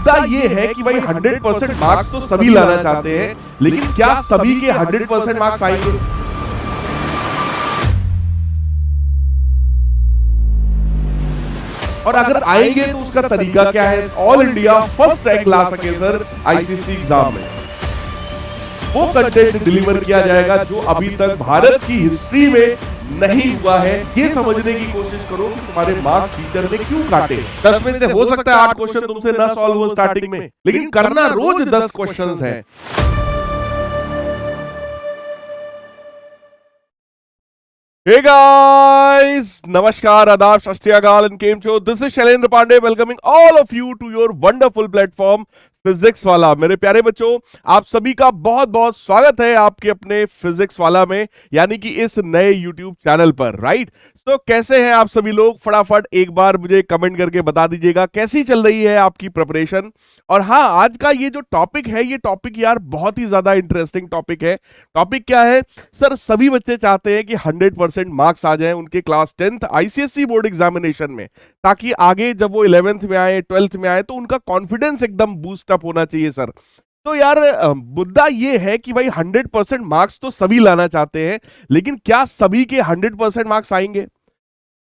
मुद्दा ये है कि भाई 100% मार्क्स तो सभी लाना चाहते हैं, लेकिन क्या सभी के 100% मार्क्स आएंगे? और अगर आएंगे तो उसका तरीका क्या है? ऑल इंडिया फर्स्ट रैंक ला सके सर आईसीएसई एग्जाम में, वो कंटेंट डिलीवर किया जाएगा जो अभी तक भारत की हिस्ट्री में नहीं हुआ है। ये समझने की कोशिश करो कि तुम्हारे मार्क्स टीचर ने क्यों काटे। 10 में से हो सकता है 8 क्वेश्चन तुमसे ना सॉल्व हो स्टार्टिंग में, लेकिन करना रोज 10 क्वेश्चंस है। Hey guys, नमस्कार, आदाब, सत श्री अकाल and केम छो। This is Shailendra Pandey welcoming all of you to your wonderful platform Physics Wallah. मेरे प्यारे बच्चों, आप सभी का बहुत बहुत स्वागत है आपके अपने फिजिक्स वाला में, यानी कि इस नए YouTube चैनल पर, राइट। तो कैसे हैं आप सभी लोग? फटाफट एक बार मुझे कमेंट करके बता दीजिएगा कैसी चल रही है आपकी प्रिपरेशन। और हाँ, आज का ये जो टॉपिक है, ये टॉपिक यार बहुत ही ज्यादा इंटरेस्टिंग टॉपिक है। टॉपिक क्या है सर? सभी बच्चे चाहते हैं कि 100% मार्क्स आ जाएं उनके class 10th ICSE board examination में, ताकि आगे जब वो 11th में आए, 12th में आए, तो उनका कॉन्फिडेंस एकदम बूस्ट अप होना चाहिए सर। तो यार मुद्दा ये है कि भाई 100% मार्क्स तो सभी लाना चाहते हैं, लेकिन क्या सभी के 100% मार्क्स आएंगे?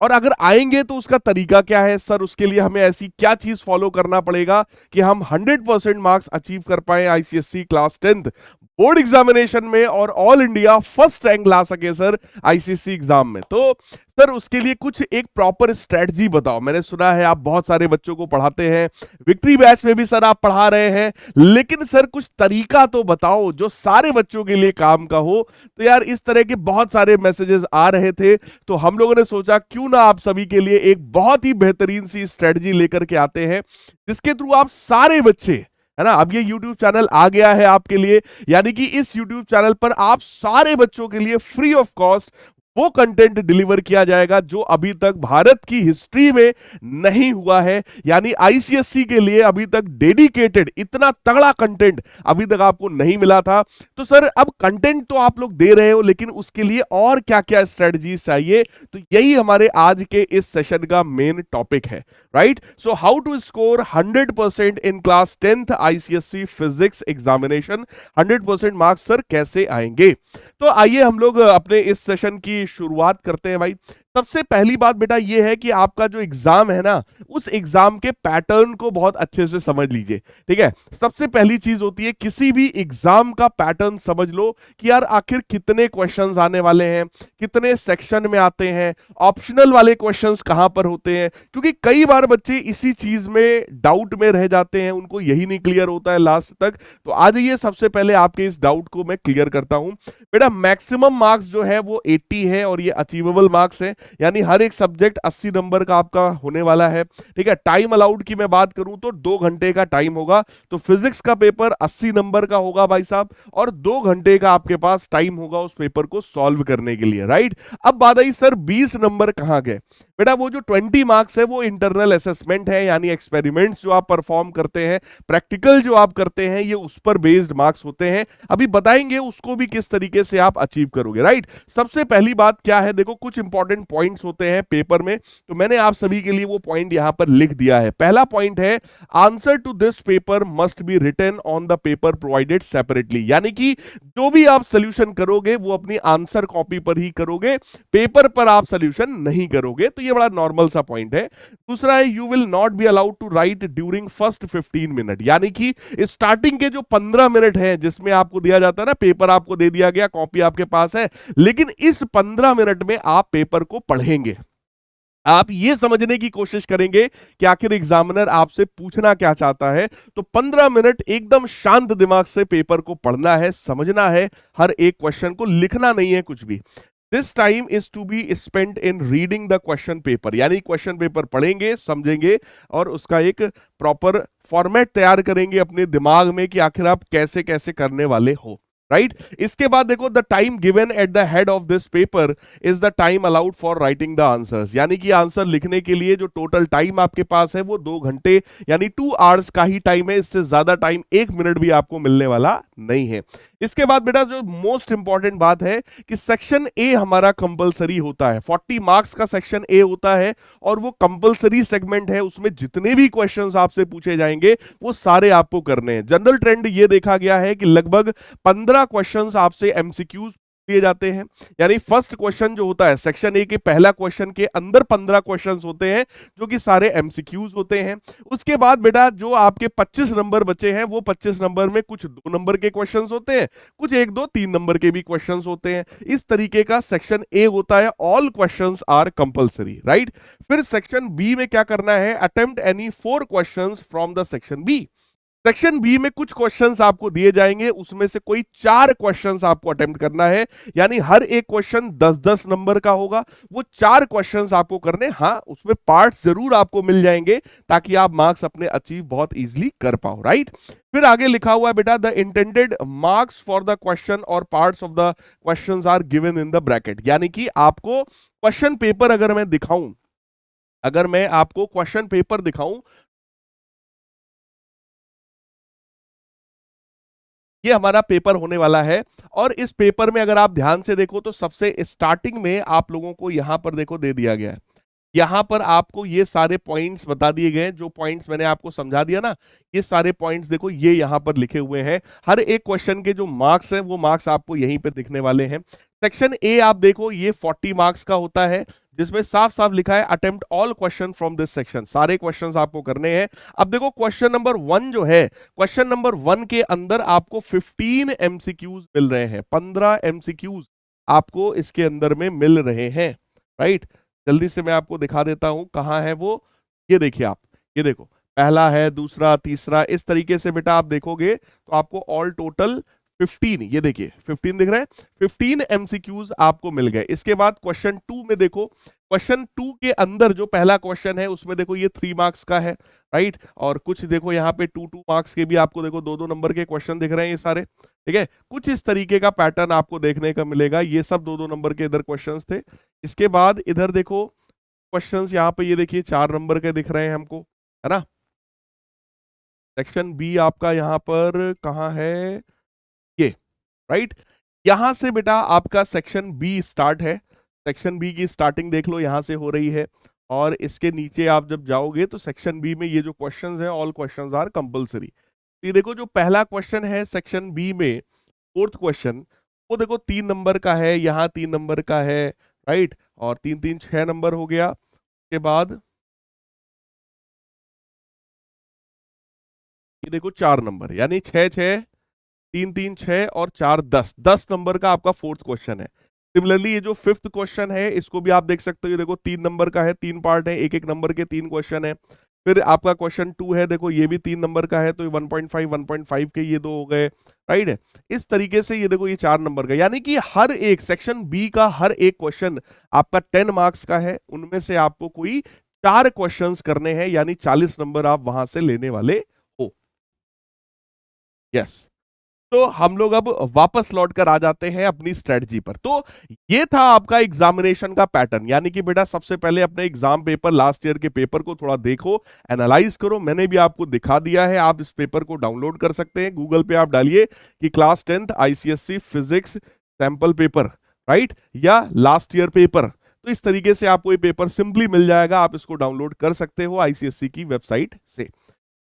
और अगर आएंगे तो उसका तरीका क्या है सर? उसके लिए हमें ऐसी क्या चीज फॉलो करना पड़ेगा कि हम 100% मार्क्स अचीव कर पाए ICSE class 10th board examination में और ऑल इंडिया फर्स्ट रैंक ला सके सर आईसीएसई एग्जाम में? तो सर उसके लिए कुछ एक प्रॉपर स्ट्रेटजी बताओ। मैंने सुना है आप बहुत सारे बच्चों को पढ़ाते हैं, विक्ट्री बैच में भी सर आप पढ़ा रहे हैं, लेकिन सर कुछ तरीका तो बताओ जो सारे बच्चों के लिए काम का हो। तो यार इस तरह के बहुत सारे मैसेजेस आ रहे थे, तो हम लोगों ने सोचा क्यों ना आप सभी के लिए एक बहुत ही बेहतरीन सी स्ट्रेटजी लेकर के आते हैं, जिसके थ्रू आप सारे बच्चे, है ना, अब ये YouTube चैनल आ गया है आपके लिए, यानी कि इस YouTube चैनल पर आप सारे बच्चों के लिए फ्री ऑफ कॉस्ट वो कंटेंट डिलीवर किया जाएगा जो अभी तक भारत की हिस्ट्री में नहीं हुआ है। यानी आईसीएसई के लिए अभी तक डेडिकेटेड इतना तगड़ा कंटेंट अभी तक आपको नहीं मिला था। तो सर अब कंटेंट तो आप लोग दे रहे हो, लेकिन उसके लिए और क्या क्या स्ट्रेटजीज चाहिए? तो यही हमारे आज के इस सेशन का मेन टॉपिक है, right. So how to score 100% in class 10th ICSE physics examination, 100% marks sir कैसे आएंगे? तो आइए हम लोग अपने इस सेशन की शुरुआत करते हैं भाई। सबसे पहली बात बेटा ये है कि आपका जो एग्जाम है ना, उस एग्जाम के पैटर्न को बहुत अच्छे से समझ लीजिए, ठीक है। सबसे पहली चीज होती है किसी भी एग्जाम का पैटर्न समझ लो कि यार आखिर कितने क्वेश्चंस आने वाले हैं, कितने सेक्शन में आते हैं, ऑप्शनल वाले क्वेश्चंस कहां पर होते हैं, क्योंकि कई बार बच्चे इसी चीज में डाउट में रह जाते हैं, उनको यही नहीं क्लियर होता है लास्ट तक। तो आज ये सबसे पहले आपके इस डाउट को मैं क्लियर करता हूं। बेटा मैक्सिमम मार्क्स जो है वो 80 है और ये अचीवेबल मार्क्स है, यानी हर एक सब्जेक्ट 80 नंबर का आपका होने वाला है, ठीक है। टाइम अलाउड की मैं बात करूं तो 2 घंटे का टाइम होगा, तो फिजिक्स का पेपर 80 नंबर का होगा भाई साहब, और 2 घंटे का आपके पास टाइम होगा उस पेपर को सॉल्व करने के लिए, राइट। अब बात आई सर 20 नंबर कहां गए? बेटा वो जो 20 मार्क्स है वो इंटरनल असेसमेंट है, यानी एक्सपेरिमेंट्स जो आप परफॉर्म करते हैं, प्रैक्टिकल जो आप करते हैं, ये उस पर बेस्ड मार्क्स होते हैं। अभी बताएंगे उसको भी किस तरीके से आप अचीव करोगे, राइट। सबसे पहली बात क्या है, देखो कुछ इंपॉर्टेंट पॉइंट्स होते हैं पेपर में, तो मैंने आप सभी के लिए वो पॉइंट यहां पर लिख दिया है। पहला पॉइंट है answer to this paper must be written on the paper provided separately, यानी कि जो भी आप सोल्यूशन करोगे वो अपनी आंसर कॉपी पर ही करोगे, पेपर पर आप सोल्यूशन नहीं करोगे। तो ये बड़ा नॉर्मल सा पॉइंट है। दूसरा है you will not be allowed to write during first 15 minute, यानी कि स्टार्टिंग के जो 15 मिनट है जिसमें आपको दिया जाता है ना, पेपर आपको दे दिया गया, कॉपी आपके पास है, लेकिन इस 15 मिनट में आप पेपर को पढ़ेंगे। आप ये समझने की कोशिश करेंगे कि आखिर एग्जामिनर आपसे पूछना क्या चाहता है। तो 15 मिनट एकदम शांत दिमाग से पेपर को पढ़ना है, समझना है, हर एक क्वेश्चन को लिखना नहीं है कुछ भी। This time is to be spent in reading the question paper, यानी क्वेश्चन पेपर पढ़ेंगे, समझेंगे और उसका एक प्रॉपर फॉर्मेट तैयार करेंगे अपने दिमाग में कि आखिर आप कैसे कैसे करने वाले हो, राइट। इसके बाद देखो the time given at the head of this paper is the time allowed for writing the answers, यानी कि आंसर लिखने के लिए जो टोटल टाइम आपके पास है वो 2 घंटे यानी 2 आवर्स का ही टाइम है। इससे ज्यादा टाइम 1 मिनट भी आपको मिलने वाला नहीं है। इसके बाद बेटा जो मोस्ट इंपॉर्टेंट बात है कि सेक्शन ए हमारा कंपलसरी होता है, 40 मार्क्स का सेक्शन ए होता है और वो कंपलसरी सेगमेंट है, उसमें जितने भी क्वेश्चंस आपसे पूछे जाएंगे वो सारे आपको करने हैं। जनरल ट्रेंड ये देखा गया है कि लगभग 15 क्वेश्चंस आपसे एमसीक्यूज दिए जाते हैं, यानी फर्स्ट क्वेश्चन जो होता है सेक्शन ए के पहला क्वेश्चन के अंदर 15 क्वेश्चंस होते हैं जो कि सारे एमसीक्यूज होते हैं। उसके बाद बेटा जो आपके 25 नंबर बचे हैं वो 25 नंबर में कुछ 2 नंबर के क्वेश्चंस होते हैं, कुछ 1 2 3 नंबर के भी क्वेश्चंस होते हैं। इस तरीके का सेक्शन ए होता है, all questions are compulsory, right. फिर सेक्शन बी में क्या करना है, attempt any 4 questions from the section B. Section B में कुछ क्वेश्चंस आपको दिए जाएंगे, उसमें से कोई 4 क्वेश्चंस आपको अटेम्प्ट करना है, यानी हर एक क्वेश्चन 10-10 नंबर का होगा। वो 4 क्वेश्चंस आपको करने, हाँ उसमें पार्ट्स जरूर आपको मिल जाएंगे ताकि आप मार्क्स अपने अचीव बहुत इजीली कर पाओ, राइट। फिर आगे लिखा हुआ है बेटा the intended marks for the question और parts of the questions are given in the bracket, यानी कि आपको क्वेश्चन पेपर अगर मैं दिखाऊं, अगर मैं आपको क्वेश्चन पेपर दिखाऊं, ये हमारा पेपर होने वाला है। और इस पेपर में अगर आप ध्यान से देखो तो सबसे स्टार्टिंग में आप लोगों को यहां पर देखो दे दिया गया है, यहां पर आपको ये सारे पॉइंट्स बता दिए गए हैं, जो पॉइंट्स मैंने आपको समझा दिया ना, ये सारे पॉइंट्स देखो ये यहां पर लिखे हुए हैं। हर एक क्वेश्चन के जो मार्क्स हैं वो मार्क्स आपको यहीं पे दिखने वाले हैं। सेक्शन ए आप देखो ये 40 मार्क्स का होता है, जिसमें साफ साफ लिखा है attempt all question from this section, सारे क्वेश्चंस आपको करने हैं। अब देखो क्वेश्चन नंबर 1 जो है, क्वेश्चन नंबर 1 के अंदर आपको 15 एमसीक्यूज मिल रहे हैं, 15 एमसीक्यूज आपको इसके अंदर में मिल रहे हैं, राइट। जल्दी से मैं आपको दिखा देता हूं कहां है वो, ये देखिए आप, ये देखो पहला है, दूसरा, तीसरा, इस तरीके से बेटा आप देखोगे तो आपको ऑल टोटल 15, ये देखिए 15 दिख रहा है, 15 एमसीक्यूज आपको मिल गए। इसके बाद क्वेश्चन 2 में देखो, क्वेश्चन 2 के अंदर जो पहला क्वेश्चन है उसमें देखो ये 3 मार्क्स का है, राइट। और कुछ देखो यहाँ पे 2-2 मार्क्स के भी आपको देखो 2-2 नंबर के क्वेश्चन दिख रहे हैं ये सारे, ठीक है। कुछ इस तरीके का पैटर्न आपको देखने का मिलेगा, ये सब 2-2 नंबर के इधर क्वेश्चंस थे। इसके बाद इधर देखो क्वेश्चंस यहाँ पे ये देखिए 4 नंबर के दिख रहे हैं हमको, है ना। सेक्शन बी आपका यहाँ पर कहाँ है, ये, राइट। यहां से बेटा आपका सेक्शन बी स्टार्ट है, सेक्शन बी की स्टार्टिंग देख लो यहां से हो रही है। और इसके नीचे आप जब जाओगे तो सेक्शन बी में ये जो क्वेश्चंस हैं ऑल क्वेश्चंस आर कंपलसरी। ये देखो जो पहला क्वेश्चन है सेक्शन बी में, फोर्थ क्वेश्चन, वो देखो 3 नंबर का है, यहाँ 3 नंबर का है, राइट। और 3-3 6 नंबर हो गया। के बाद ये देखो 4 नंबर, यानी 6-6, 3-3 6 और 4 10, 10 नंबर का आपका फोर्थ क्वेश्चन है। सिमिलरली ये जो फिफ्थ क्वेश्चन है इसको भी आप देख सकते हो, ये देखो 3 नंबर का है, 3 पार्ट है, 1-1 नंबर के 3 क्वेश्चन है। फिर आपका क्वेश्चन 2 है, देखो ये भी 3 नंबर का है, तो 1.5 के ये 2 हो गए, राइट है। इस तरीके से ये देखो ये 4 नंबर का, यानी कि हर एक सेक्शन बी का हर एक क्वेश्चन आपका 10 मार्क्स का है, उनमें से आपको कोई 4 क्वेश्चंस करने हैं, यानी 40 नंबर आप वहां से लेने वाले हो। यस। तो हम लोग अब वापस लौट कर आ जाते हैं अपनी स्ट्रेटजी पर। तो ये था आपका एग्जामिनेशन का पैटर्न, यानी कि बेटा सबसे पहले अपने एग्जाम पेपर, लास्ट ईयर के पेपर को थोड़ा देखो, एनालाइज करो। मैंने भी आपको दिखा दिया है, आप इस पेपर को डाउनलोड कर सकते हैं, गूगल पे आप डालिए कि class 10th ICSC physics sample paper, right, या लास्ट ईयर पेपर। तो इस तरीके से आपको ये पेपर सिंपली मिल जाएगा, आप इसको डाउनलोड कर सकते हो आईसीएससी की वेबसाइट से,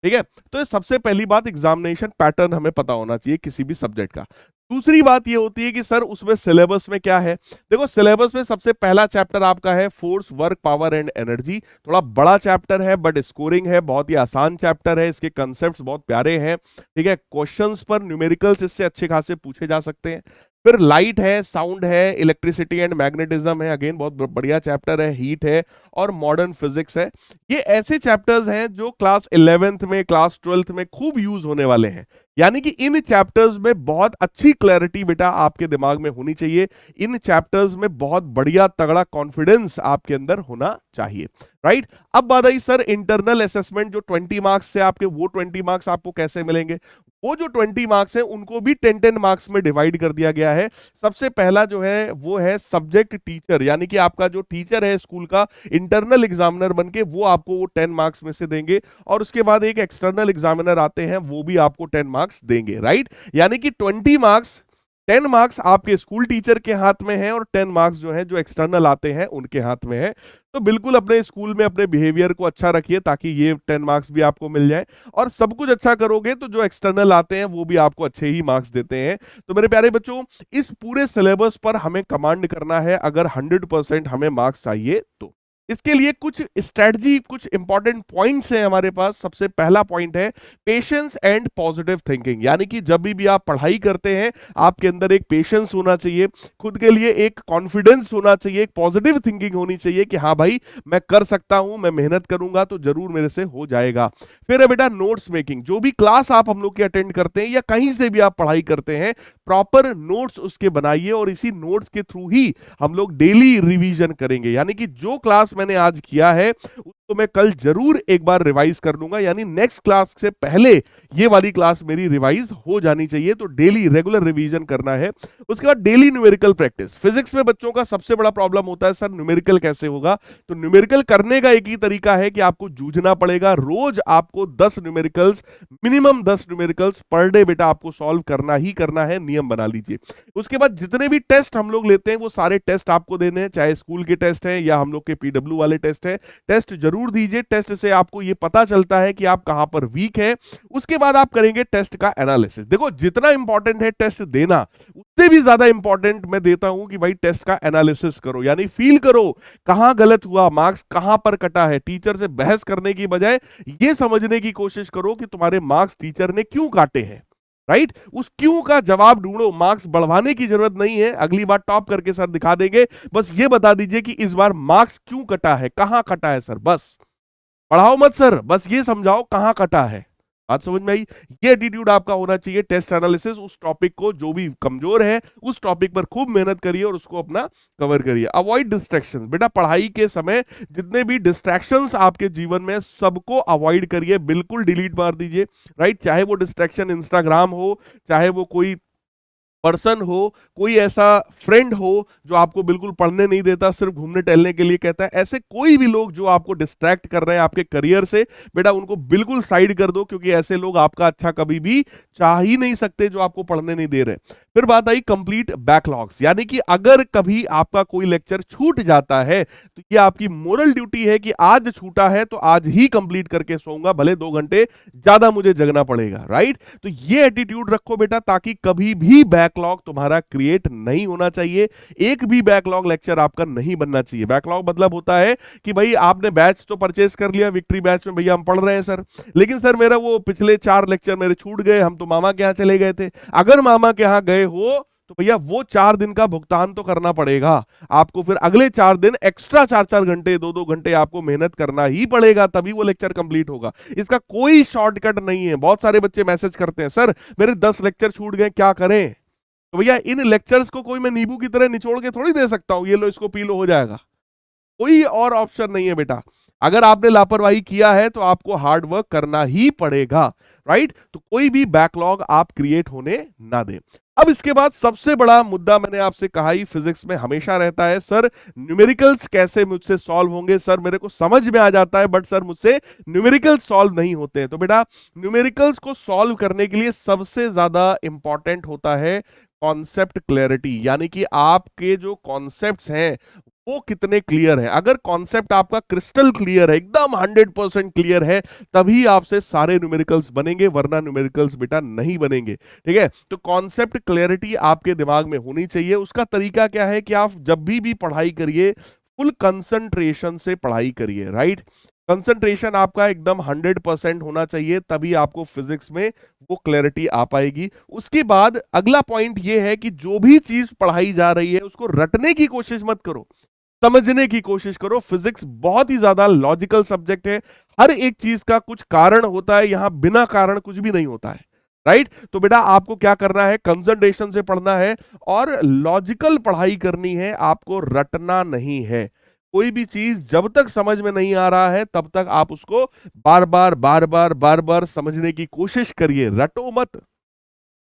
ठीक है। तो सबसे पहली बात एग्जामिनेशन पैटर्न हमें पता होना चाहिए किसी भी सब्जेक्ट का। दूसरी बात ये होती है कि सर उसमें सिलेबस में क्या है। देखो सिलेबस में सबसे पहला चैप्टर आपका है force, work, power and energy. थोड़ा बड़ा चैप्टर है बट स्कोरिंग है, बहुत ही आसान चैप्टर है, इसके कंसेप्ट्स बहुत प्यारे हैं, ठीक है। क्वेश्चंस पर न्यूमेरिकल्स इससे अच्छे खासे पूछे जा सकते हैं। फिर लाइट है, साउंड है, इलेक्ट्रिसिटी एंड मैग्नेटिज्म है, अगेन बहुत बढ़िया चैप्टर है, हीट है, और मॉडर्न फिजिक्स है। ये ऐसे चैप्टर्स हैं जो क्लास 11th में, क्लास 12th में खूब यूज होने वाले हैं, यानी कि इन चैप्टर्स में बहुत अच्छी क्लैरिटी बेटा आपके दिमाग में होनी चाहिए, इन चैप्टर्स में बहुत बढ़िया तगड़ा कॉन्फिडेंस आपके अंदर होना चाहिए, राइट। अब बात आई सर इंटरनल असेसमेंट जो 20 मार्क्स से आपके, वो 20 मार्क्स आपको कैसे मिलेंगे। वो जो 20 मार्क्स है उनको भी 10-10 मार्क्स में डिवाइड कर दिया गया है। सबसे पहला जो है वो है सब्जेक्ट टीचर, यानी कि आपका जो टीचर है स्कूल का, इंटरनल एग्जामिनर बनके वो आपको वो 10 मार्क्स में से देंगे। और उसके बाद एक एक्सटर्नल एग्जामिनर आते हैं, वो भी आपको 10 मार्क्स मार्क्स देंगे, राइट। यानी कि 20 मार्क्स, 10 मार्क्स आपके स्कूल टीचर के हाथ में है और 10 मार्क्स जो है जो एक्सटर्नल आते हैं उनके हाथ में है। तो बिल्कुल अपने स्कूल में अपने बिहेवियर को अच्छा रखिए ताकि ये 10 मार्क्स भी आपको मिल जाए, और सब कुछ अच्छा करोगे तो जो एक्सटर्नल आते हैं वो भी आपको अच्छे ही मार्क्स देते हैं। तो मेरे प्यारे बच्चों, इस पूरे सिलेबस पर हमें कमांड करना है अगर 100% हमें मार्क्स चाहिए तो। इसके लिए कुछ स्ट्रेटजी, कुछ इंपॉर्टेंट पॉइंट्स हैं हमारे पास। सबसे पहला पॉइंट है पेशेंस एंड पॉजिटिव थिंकिंग, यानी कि जब भी आप पढ़ाई करते हैं आपके अंदर एक पेशेंस होना चाहिए, खुद के लिए एक कॉन्फिडेंस होना चाहिए, एक पॉजिटिव थिंकिंग होनी चाहिए कि हाँ भाई मैं कर सकता हूं, मैं मेहनत करूंगा तो जरूर मेरे से हो जाएगा। फिर है बेटा नोट्स मेकिंग, जो भी क्लास आप हम लोग की अटेंड करते हैं या कहीं से भी आप पढ़ाई करते हैं, प्रॉपर नोट्स उसके बनाइए और इसी नोट्स के थ्रू ही हम लोग डेली रिवीजन करेंगे। यानी कि जो क्लास मैंने आज किया है उसको मैं कल जरूर एक बार रिवाइज कर लूंगा, यानी नेक्स्ट क्लास से पहले ये वाली क्लास मेरी रिवाइज हो जानी चाहिए। तो डेली रेगुलर रिवीजन करना है। उसके बाद डेली न्यूमेरिकल प्रैक्टिस। फिजिक्स में बच्चों का सबसे बड़ा प्रॉब्लम होता है सर न्यूमेरिकल कैसे होगा, तो न्यूमेरिकल करने का एक ही तरीका है कि आपको जूझना पड़ेगा। रोज आपको 10 न्यूमेरिकल्स, मिनिमम 10 न्यूमेरिकल्स पर डे बेटा आपको सॉल्व करना ही करना है, नियम बना लीजिए। उसके बाद जितने भी टेस्ट हम लोग लेते हैं वो सारे टेस्ट आपको देने हैं, चाहे स्कूल के टेस्ट हैं या हम लोग के पीडब्ल्यू वाले टेस्ट हैं। टेस्ट जरूर दीजिए, टेस्ट से आपको ये पता चलता है कि आप कहां पर वीक है। उसके बाद आप करेंगे टेस्ट का एनालिसिस। देखो जितना इंपॉर्टेंट है टेस्ट देना, उससे भी ज्यादा इंपॉर्टेंट मैं देता हूं कि भाई टेस्ट का एनालिसिस करो, यानी फील करो कहां गलत हुआ, मार्क्स कहां पर कटा है। टीचर से बहस करने की बजाय ये समझने की कोशिश करो कि तुम्हारे मार्क्स टीचर ने क्यों काटे हैं, राइट। उस क्यों का जवाब ढूंढो। मार्क्स बढ़वाने की जरूरत नहीं है, अगली बार टॉप करके सर दिखा देंगे, बस ये बता दीजिए कि इस बार मार्क्स क्यों कटा है, कहां कटा है सर, बस पढ़ाओ मत सर, बस ये समझाओ कहां कटा है। बात समझ में आई। ये एटीट्यूड आपका होना चाहिए। टेस्ट एनालिसिस, उस टॉपिक को जो भी कमजोर है उस टॉपिक पर खूब मेहनत करिए और उसको अपना कवर करिए। अवॉइड डिस्ट्रैक्शंस, बेटा पढ़ाई के समय जितने भी डिस्ट्रैक्शंस आपके जीवन में सबको अवॉइड करिए, बिल्कुल डिलीट मार दीजिए, राइट। चाहे वो डिस्ट्रैक्शन इंस्टाग्राम हो, चाहे वो कोई पर्सन हो, कोई ऐसा फ्रेंड हो जो आपको बिल्कुल पढ़ने नहीं देता, सिर्फ घूमने टहलने के लिए कहता है, ऐसे कोई भी लोग जो आपको डिस्ट्रैक्ट कर रहे हैं आपके करियर से, बेटा उनको बिल्कुल साइड कर दो, क्योंकि ऐसे लोग आपका अच्छा कभी भी चाह ही नहीं सकते जो आपको पढ़ने नहीं दे रहे। फिर बात आई कंप्लीट बैकलॉग्स, यानी कि अगर कभी आपका कोई लेक्चर छूट जाता है तो ये आपकी मोरल ड्यूटी है कि आज छूटा है तो आज ही कंप्लीट करके सोऊंगा, भले 2 घंटे ज्यादा मुझे जगना पड़ेगा, राइट। तो ये एटीट्यूड रखो बेटा, ताकि कभी भी बैकलॉग तुम्हारा क्रिएट नहीं होना चाहिए। एक भी बैकलॉग लेक्चर आपका नहीं बनना चाहिए। बैकलॉग मतलब होता है कि भाई आपने बैच तो परचेस कर लिया, विक्ट्री बैच में भैया हम पढ़ रहे हैं सर, लेकिन सर मेरा वो पिछले 4 लेक्चर मेरे छूट गए, हम तो मामा के यहाँ चले गए थे। अगर मामा के यहाँ गए हो तो भैया वो 4 दिन का भुगतान तो करना पड़ेगा आपको। फिर अगले 4 दिन एक्स्ट्रा 4-4 घंटे, 2-2 घंटे आपको मेहनत करना ही पड़ेगा, तभी वो लेक्चर कंप्लीट होगा। इसका कोई शॉर्टकट नहीं है। बहुत सारे बच्चे मैसेज करते हैं सर मेरे 10 लेक्चर छूट गए, क्या करें। तो भैया इन लेक्चर्स को कोई मैं नींबू की तरह निचोड़ के थोड़ी दे सकता हूं, ये लो इसको पी लो हो जाएगा। कोई और ऑप्शन नहीं है बेटा। अगर आपने लापरवाही किया है तो आपको हार्ड वर्क करना ही पड़ेगा, राइट। तो कोई भी बैकलॉग आप क्रिएट होने ना दें। अब इसके बाद सबसे बड़ा मुद्दा मैंने आपसे कहा ही फिजिक्स में हमेशा रहता है, सर न्यूमेरिकल्स कैसे मुझसे सॉल्व होंगे। सर मेरे को समझ में आ जाता है बट सर मुझसे न्यूमेरिकल्स सॉल्व नहीं होते हैं। तो बेटा न्यूमेरिकल्स को सॉल्व करने के लिए सबसे ज्यादा इंपॉर्टेंट होता है कॉन्सेप्ट क्लैरिटी, यानी कि आपके जो कॉन्सेप्ट्स हैं वो कितने क्लियर है। अगर कॉन्सेप्ट आपका क्रिस्टल क्लियर है, एकदम 100% क्लियर है, तभी आपसे सारे न्यूमेरिकल्स बनेंगे, वरना न्यूमेरिकल्स बेटा नहीं बनेंगे। ठीक है, तो कॉन्सेप्ट क्लैरिटी आपके दिमाग में होनी चाहिए। उसका तरीका क्या है कि आप जब भी पढ़ाई करिए फुल कंसंट्रेशन से पढ़ाई करिए, राइट। कंसंट्रेशन आपका एकदम 100% होना चाहिए, तभी आपको फिजिक्स में वो क्लैरिटी आ पाएगी। उसके बाद अगला पॉइंट ये है कि जो भी चीज पढ़ाई जा रही है उसको रटने की कोशिश मत करो, समझने की कोशिश करो। फिजिक्स बहुत ही ज्यादा लॉजिकल सब्जेक्ट है, हर एक चीज का कुछ कारण होता है, यहां बिना कारण कुछ भी नहीं होता है, राइट। तो बेटा आपको क्या करना है, कंसंट्रेशन से पढ़ना है और लॉजिकल पढ़ाई करनी है, आपको रटना नहीं है। कोई भी चीज जब तक समझ में नहीं आ रहा है तब तक आप उसको बार बार समझने की कोशिश करिए, रटो मत।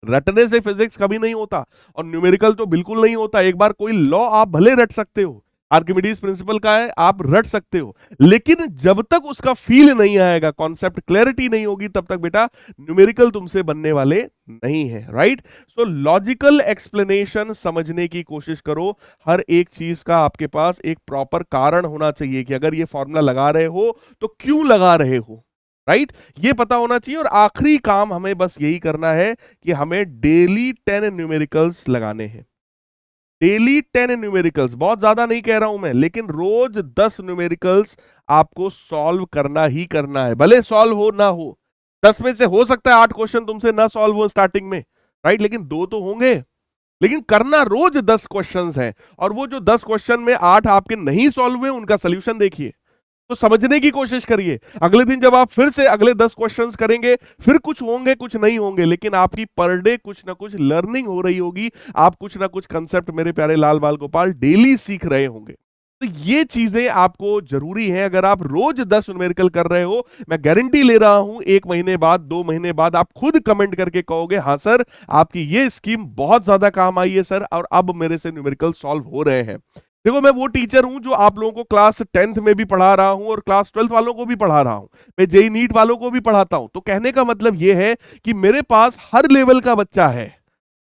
रटने से फिजिक्स कभी नहीं होता और न्यूमेरिकल तो बिल्कुल नहीं होता। एक बार कोई लॉ आप भले रट सकते हो, आर्किमिडीज प्रिंसिपल का है, आप रट सकते हो, लेकिन जब तक उसका फील नहीं आएगा, कॉन्सेप्ट क्लैरिटी नहीं होगी, तब तक बेटा न्यूमेरिकल तुमसे बनने वाले नहीं है, राइट। सो लॉजिकल एक्सप्लेनेशन समझने की कोशिश करो। हर एक चीज का आपके पास एक प्रॉपर कारण होना चाहिए कि अगर ये फॉर्मूला लगा रहे हो तो क्यों लगा रहे हो, राइट। ये पता होना चाहिए। और आखिरी काम हमें बस यही करना है कि हमें डेली 10 न्यूमेरिकल्स लगाने हैं। डेली 10 न्यूमेरिकल्स, बहुत ज्यादा नहीं कह रहा हूं मैं, लेकिन रोज 10 न्यूमेरिकल्स आपको सॉल्व करना ही करना है, भले सॉल्व हो ना हो। 10 में से हो सकता है 8 क्वेश्चन तुमसे ना सॉल्व हो स्टार्टिंग में, राइट, लेकिन 2 तो होंगे। लेकिन करना रोज 10 क्वेश्चंस है, और वो जो 10 क्वेश्चन में 8 आपके नहीं सॉल्व हुए, उनका सोल्यूशन देखिए, तो समझने की कोशिश करिए। अगले दिन जब आप फिर से अगले 10 क्वेश्चंस करेंगे, फिर कुछ होंगे कुछ नहीं होंगे, लेकिन आपकी पर डे कुछ ना कुछ लर्निंग हो रही होगी, आप कुछ ना कुछ कंसेप्ट मेरे प्यारे लाल बाल गोपाल डेली सीख रहे होंगे। तो ये चीजें आपको जरूरी है। अगर आप रोज 10 न्यूमेरिकल कर रहे हो, मैं गारंटी ले रहा हूं 1 महीने बाद 2 महीने बाद आप खुद कमेंट करके कहोगे, हाँ सर आपकी ये स्कीम बहुत ज्यादा काम आई है सर, और अब मेरे से न्यूमेरिकल सॉल्व हो रहे हैं। देखो, मैं वो टीचर हूं जो आप लोगों को क्लास 10th में भी पढ़ा रहा हूं और क्लास 12th वालों को भी पढ़ा रहा हूं, मैं जेई नीट वालों को भी पढ़ाता हूं। तो कहने का मतलब ये है कि मेरे पास हर लेवल का बच्चा है।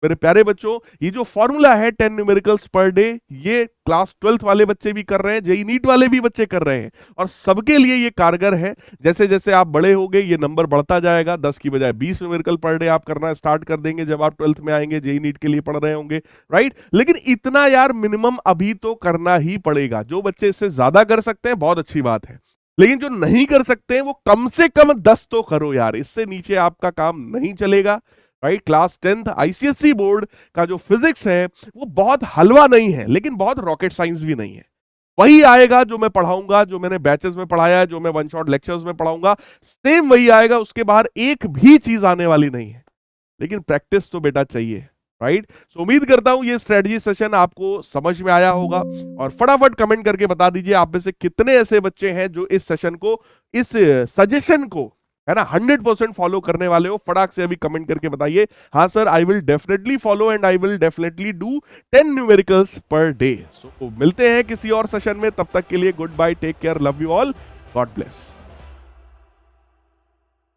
मेरे प्यारे बच्चों, ये जो फॉर्मूला है 10 न्यूमेरिकल्स पर डे, ये क्लास 12th वाले बच्चे भी कर रहे हैं, जेई नीट वाले भी बच्चे कर रहे हैं, और सबके लिए ये कारगर है। जैसे जैसे आप बड़े होगे ये नंबर बढ़ता जाएगा, 10 की बजाय 20 न्यूमेरिकल पर डे आप करना स्टार्ट कर देंगे जब आप 12th में आएंगे, जेई नीट के लिए पढ़ रहे होंगे, राइट। लेकिन इतना यार मिनिमम अभी तो करना ही पड़ेगा। जो बच्चे इससे ज्यादा कर सकते हैं बहुत अच्छी बात है, लेकिन जो नहीं कर सकते हैं वो कम से कम 10 तो करो यार, इससे नीचे आपका काम नहीं चलेगा, right. Class 10th ICSE board का जो फिजिक्स है वो बहुत हलवा नहीं है, लेकिन बहुत रॉकेट साइंस भी नहीं है। वही आएगा जो मैं पढ़ाऊंगा, जो मैंने बैचेस में पढ़ाया है, जो मैं वन शॉट लेक्चर्स में पढ़ाऊंगा, सेम वही आएगा, उसके बाहर एक भी चीज आने वाली नहीं है। लेकिन प्रैक्टिस तो बेटा चाहिए, राइट। सो उम्मीद करता हूं ये स्ट्रेटजी सेशन आपको समझ में आया होगा, और फटाफट कमेंट करके बता दीजिए आप में से कितने ऐसे बच्चे हैं जो इस सेशन को, इस सजेशन को, है ना, 100% फॉलो करने वाले हो। फटाक से अभी कमेंट करके बताइए, हाँ sir I will definitely follow and I will definitely do 10 numericals पर डे। सो मिलते हैं किसी और सेशन में, तब तक के लिए good bye, take care, love you all, God bless.